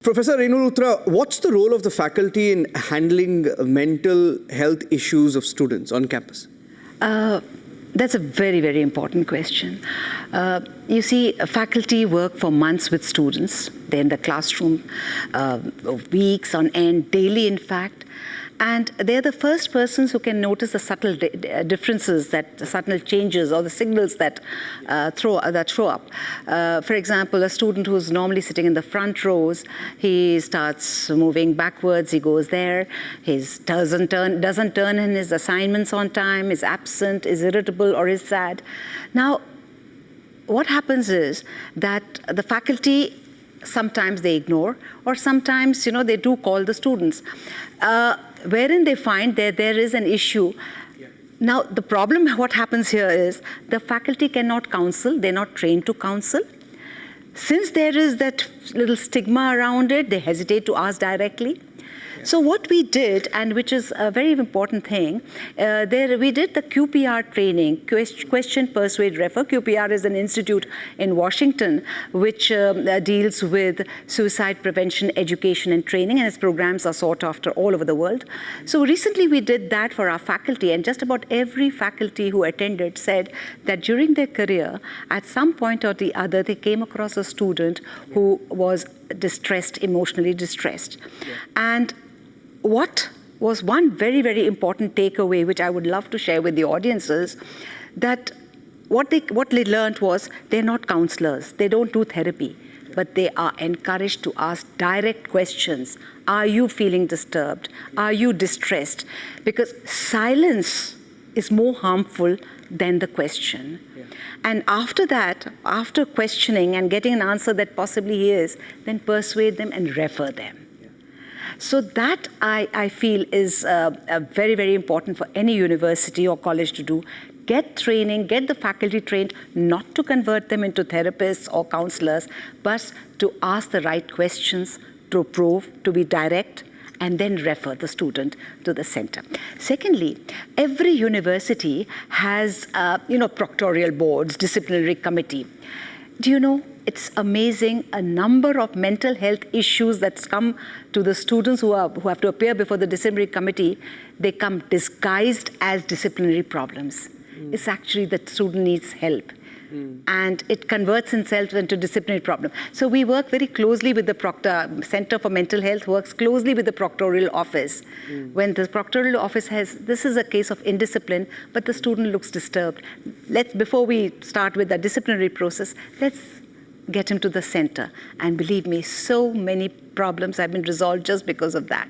Professor Renu Luthra, what's the role of the faculty in handling mental health issues of students on campus? That's a very, very important question. You see, faculty work for months with students. They're in the classroom, weeks on end, daily in fact. And they're the first persons who can notice the subtle differences, the subtle changes or the signals that throw up. For example, a student who's normally sitting in the front rows, he starts moving backwards, he goes there, he doesn't turn in his assignments on time, is absent, is irritable or is sad. Now, what happens is that the faculty, sometimes they ignore, or sometimes, they do call the students, wherein they find that there is an issue. Now, the problem, what happens here is the faculty cannot counsel, they're not trained to counsel. Since there is that little stigma around it, they hesitate to ask directly. So what we did, and which is a very important thing, we did the QPR training, Question, Persuade, Refer. QPR is an institute in Washington which deals with suicide prevention, education, and training, and its programs are sought after all over the world. So recently we did that for our faculty, and just about every faculty who attended said that during their career, at some point or the other, they came across a student who was distressed, emotionally distressed. And what was one very, very important takeaway, which I would love to share with the audiences, that what they learned was they're not counselors, they don't do therapy, but they are encouraged to ask direct questions. Are you feeling disturbed? Are you distressed? Because silence is more harmful than the question. And after that, after questioning and getting an answer that possibly he is, then persuade them and refer them. So that, I feel, is very, very important for any university or college to do. Get training, get the faculty trained, not to convert them into therapists or counselors, but to ask the right questions, to probe, to be direct, and then refer the student to the center. Secondly, every university has, proctorial boards, disciplinary committee. Do you know, it's amazing, a number of mental health issues that come to the students who have to appear before the disciplinary committee, they come disguised as disciplinary problems. It's actually that student needs help. And it converts itself into disciplinary problem. So we work very closely with the Center for Mental Health, works closely with the Proctorial Office. When the Proctorial Office this is a case of indiscipline, but the student looks disturbed. Before we start with the disciplinary process, let's get him to the center. And believe me, so many problems have been resolved just because of that.